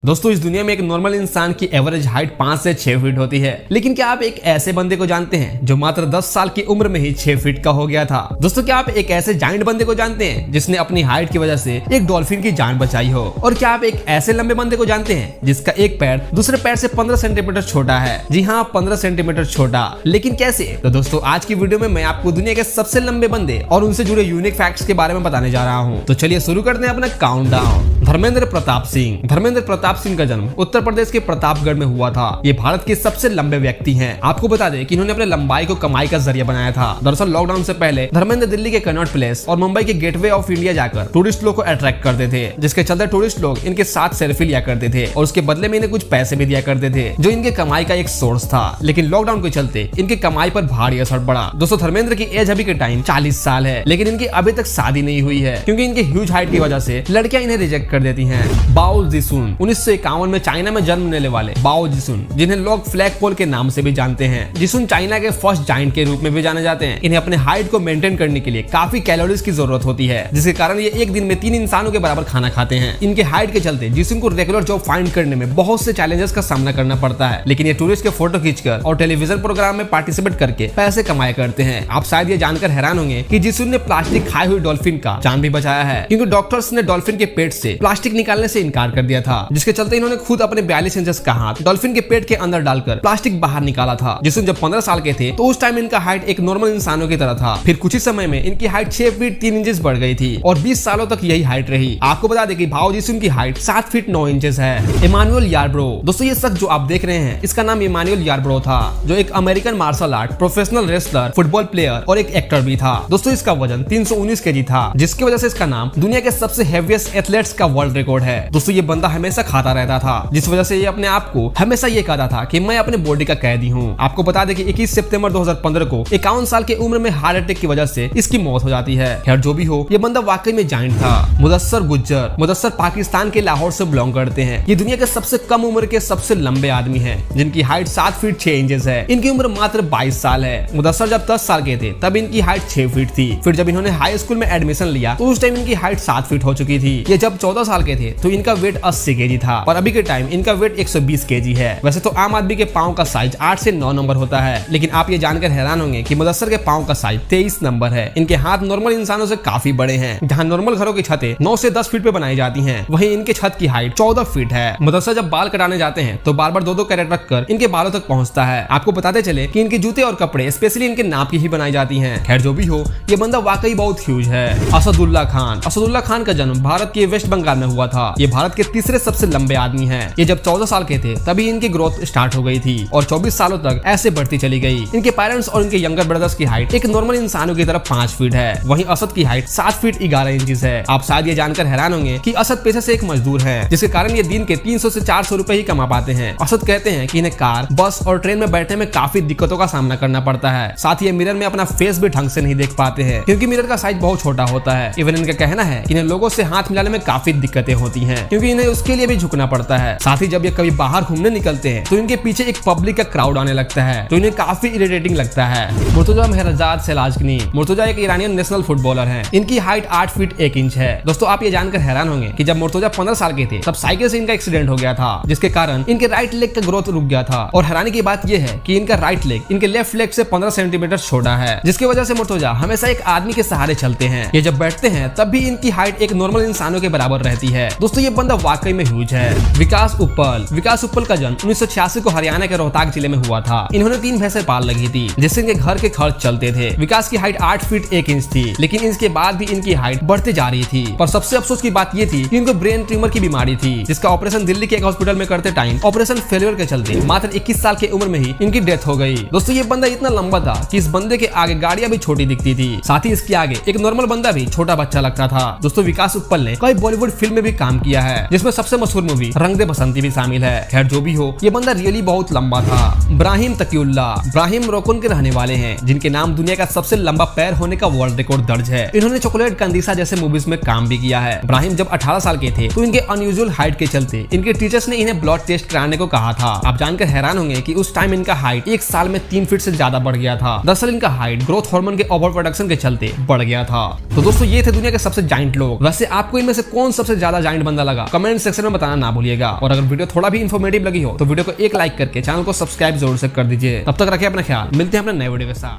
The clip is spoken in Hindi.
दोस्तों इस दुनिया में एक नॉर्मल इंसान की एवरेज हाइट 5 से 6 फीट होती है, लेकिन क्या आप एक ऐसे बंदे को जानते हैं जो मात्र 10 साल की उम्र में ही 6 फीट का हो गया था। दोस्तों क्या आप एक ऐसे जायंट बंदे को जानते हैं जिसने अपनी हाइट की वजह से एक डॉल्फिन की जान बचाई हो। और क्या आप एक ऐसे लंबे बंदे को जानते हैं जिसका एक पैर दूसरे पैर से 15 सेंटीमीटर छोटा है। जी हाँ, 15 सेंटीमीटर छोटा। लेकिन कैसे? तो दोस्तों आज की वीडियो में मैं आपको दुनिया के सबसे लंबे बंदे और उनसे जुड़े यूनिक फैक्ट्स के बारे में बताने जा रहा हूँ। तो चलिए शुरू करते हैं अपना काउंटडाउन। धर्मेंद्र प्रताप सिंह। धर्मेंद्र प्रताप सिंह का जन्म उत्तर प्रदेश के प्रतापगढ़ में हुआ था। ये भारत के सबसे लंबे व्यक्ति हैं। आपको बता दें कि इन्होंने अपने लंबाई को कमाई का जरिया बनाया था। दरअसल लॉकडाउन से पहले धर्मेंद्र दिल्ली के कनॉट प्लेस और मुंबई के गेटवे ऑफ इंडिया जाकर टूरिस्ट लोग को अट्रैक्ट करते थे, जिसके चलते टूरिस्ट लोग इनके साथ सेल्फी लिया करते थे और उसके बदले में इन्हें कुछ पैसे भी दिया करते थे, जो इनके कमाई का एक सोर्स था। लेकिन लॉकडाउन के चलते इनकी कमाई पर भारी असर पड़ा। दोस्तों धर्मेंद्र की एज अभी के टाइम 40 साल है, लेकिन इनकी अभी तक शादी नहीं हुई है क्योंकि इनकी ह्यूज हाइट की वजह से लड़कियां इन्हें रिजेक्ट कर देती हैं। बाओ जिसुन। 1951 में चाइना में जन्म लेने वाले बाओ जिसुन, जिन्हें लोग फ्लैग पोल के नाम से भी जानते हैं। जिसुन चाइना के फर्स्ट जायंट के रूप में भी जाने जाते हैं। इन्हें अपने हाइट को मेंटेन करने के लिए काफी कैलोरीज की जरूरत होती है, जिसके कारण ये एक दिन में 3 इंसानों के बराबर खाना खाते हैं। इनके हाइट के चलते जिसुन को रेगुलर जॉब फाइंड करने में बहुत से चैलेंजेस का सामना करना पड़ता है, लेकिन ये टूरिस्ट के फोटो खींचकर और टेलीविजन प्रोग्राम में पार्टिसिपेट करके पैसे कमाया करते हैं। आप शायद ये जानकर हैरान होंगे कि जिसुन ने प्लास्टिक खाई हुई डॉल्फिन का जान भी बचाया है, क्योंकि डॉक्टर्स ने डॉल्फिन के पेट से प्लास्टिक निकालने से इनकार कर दिया था, जिसके चलते इन्होंने खुद अपने 42 इंचेस का हाथ डॉल्फिन के पेट के अंदर डालकर प्लास्टिक बाहर निकाला था। जिसुन जब 15 साल के थे तो उस टाइम इनका हाइट एक नॉर्मल इंसानों की तरह था। फिर कुछ ही समय में इनकी हाइट 6 फीट 3 इंचेस बढ़ गई थी और 20 सालों तक यही हाइट रही। आपको बता दें कि बाओ जिसुन की हाइट 7 फीट 9 इंचेस है। इमानुएल यार्ब्रो। दोस्तों ये शख्स जो आप देख रहे हैं, इसका नाम इमानुएल यार्ब्रो था, जो एक American martial art professional wrestler, football player और एक एक्टर भी था। दोस्तों इसका वजन 319 केजी था, जिसकी वजह से इसका नाम दुनिया के सबसे हेवीएस्ट एथलेट्स का वर्ल्ड रिकॉर्ड है। दोस्तों ये बंदा हमेशा खाता रहता था, जिस वजह से ये अपने आप को हमेशा ये कहता था कि मैं अपने बॉडी का कैदी हूँ। आपको बता दें कि 21 सितंबर 2015 को 51 साल की उम्र में हार्ट अटैक की वजह से इसकी मौत हो जाती है। खैर जो भी हो, ये बंदा वाकई में जायंट था। मुदस्सर गुज्जर। मुदस्सर पाकिस्तान के लाहौर से बिलोंग करते हैं। ये दुनिया के सबसे कम उम्र के सबसे लंबे आदमी हैं, जिनकी हाइट 7 फीट 6 इंचेस है। इनकी उम्र मात्र 22 साल है। मुदस्सर जब 10 साल के थे तब इनकी हाइट 6 फीट थी। फिर जब इन्होंने हाई स्कूल में एडमिशन लिया तो उस टाइम इनकी हाइट 7 फीट हो चुकी थी। ये जब 14 साल के थे तो इनका वेट 80 केजी था और अभी के टाइम इनका वेट 120 केजी है। वैसे तो आम आदमी के पाँव का साइज 8 से 9 नंबर होता है, लेकिन आप ये जानकर हैरान होंगे कि मुदस्सर के पाँव का साइज 23 नंबर है। इनके हाथ नॉर्मल इंसानों से काफी बड़े हैं। जहाँ नॉर्मल घरों की छतें 9 से 10 फीट पे बनाई जाती हैं, वहीं इनके छत की हाइट 14 फीट है। मुदस्सर जब बाल कटाने जाते हैं तो बार बार 2-2 कैरेट रखकर इनके बालों तक पहुंचता है। आपको बताते चले कि इनके जूते और कपड़े स्पेशली इनके नाप की ही बनाई जाती हैं। खैर जो भी हो, ये बंदा वाकई बहुत ह्यूज है। असदुल्ला खान। असदुल्ला खान का जन्म भारत के वेस्ट बंगाल में हुआ था। ये भारत के तीसरे सबसे लंबे आदमी हैं। ये जब 14 साल के थे तभी इनकी ग्रोथ स्टार्ट हो गई थी और 24 सालों तक ऐसे बढ़ती चली गई। इनके पेरेंट्स और इनके यंगर ब्रदर्स की हाइट एक नॉर्मल इंसानों की तरफ 5 फीट है, वहीं असद की हाइट 7 फीट 11 इंचेस है। आप शायद ये जानकर हैरान होंगे कि असद पेशे से एक मजदूर है, जिसके कारण ये दिन के 300 से 400 रुपए ही कमा पाते हैं। असद कहते हैं कि इन्हें कार, बस और ट्रेन में बैठने में काफी दिक्कतों का सामना करना पड़ता है। साथ ही मिरर में अपना फेस भी ढंग से नहीं देख पाते हैं, क्योंकि मिरर का साइज बहुत छोटा होता है। इवन इनका कहना है कि इन्हें लोगों से हाथ मिलाने में काफी दिक्कतें होती हैं, क्योंकि इन्हें उसके लिए भी झुकना पड़ता है। साथ ही जब ये कभी बाहर घूमने निकलते हैं तो इनके पीछे एक पब्लिक का क्राउड आने लगता है, तो इन्हें काफी इरिटेटिंग लगता है। मुर्तजा मेहरजाद सेलाजकनी। मुर्तजा एक ईरानियन नेशनल फुटबॉलर हैं। इनकी हाइट 8 फीट 1 इंच है। दोस्तों आप ये जानकर हैरान होंगे कि जब मुर्तजा 15 साल के थे तब साइकिल से इनका एक्सीडेंट हो गया था, जिसके कारण इनके राइट लेग का ग्रोथ रुक गया था। और हैरानी की बात यह है कि इनका राइट लेग इनके लेफ्ट लेग से 15 सेंटीमीटर छोटा है, जिसकी वजह से मुर्तजा हमेशा एक आदमी के सहारे चलते हैं। ये जब बैठते हैं तब भी इनकी हाइट एक नॉर्मल इंसानों के बराबर रहती है। दोस्तों ये बंदा वाकई में ह्यूज है। विकास उप्पल। विकास उप्पल का जन्म 1986 को हरियाणा के रोहतक जिले में हुआ था। इन्होंने 3 भैंसें पाल लगी थी, जिससे इनके घर के खर्च चलते थे। विकास की हाइट 8 फीट 1 इंच थी, लेकिन इसके बाद भी इनकी हाइट बढ़ते जा रही थी। पर सबसे अफसोस की बात ये थी कि इनको ब्रेन ट्यूमर की बीमारी थी, जिसका ऑपरेशन दिल्ली के एक हॉस्पिटल में करते टाइम ऑपरेशन फेलियर के चलते मात्र 21 साल की उम्र में ही इनकी डेथ हो गई। दोस्तों ये बंदा इतना लंबा था कि इस बंदे के आगे गाड़ियां भी छोटी दिखती थी, साथ ही इसके आगे एक नॉर्मल बंदा भी छोटा बच्चा लगता था। दोस्तों विकास उप्पल ने कई बॉलीवुड फिल्म में भी काम किया है, जिसमें सबसे मशहूर मूवी रंग दे बसंती भी शामिल है। खैर जो भी हो, ये बंदा रियली बहुत लंबा था। ब्राहिम तकीउल्ला। ब्राहिम रोकन के रहने वाले हैं, जिनके नाम दुनिया का सबसे लंबा पैर होने का वर्ल्ड रिकॉर्ड दर्ज है। इन्होंने चॉकलेट कंदीसा जैसे मूवीज में काम भी किया है। ब्राहिम जब 18 साल के थे तो इनके अनयूजुअल हाइट के चलते इनके टीचर्स ने इन्हें ब्लड टेस्ट कराने को कहा था। आप जानकर हैरान होंगे कि उस टाइम इनका हाइट एक साल में 3 फीट से ज्यादा बढ़ गया था। दरअसल इनका हाइट ग्रोथ हार्मोन के ओवर प्रोडक्शन के चलते बढ़ गया था। तो दोस्तों ये थे दुनिया के सबसे जायंट लोग। वैसे आपको इनमें से कौन सबसे सबसे ज्यादा जाइंट बंदा लगा कमेंट सेक्शन में बताना ना भूलिएगा। और अगर वीडियो थोड़ा भी इन्फॉर्मेटिव लगी हो तो वीडियो को एक लाइक करके चैनल को सब्सक्राइब जरूर से कर दीजिए। तब तक रखिए अपना ख्याल, मिलते हैं अपने नए वीडियो के साथ।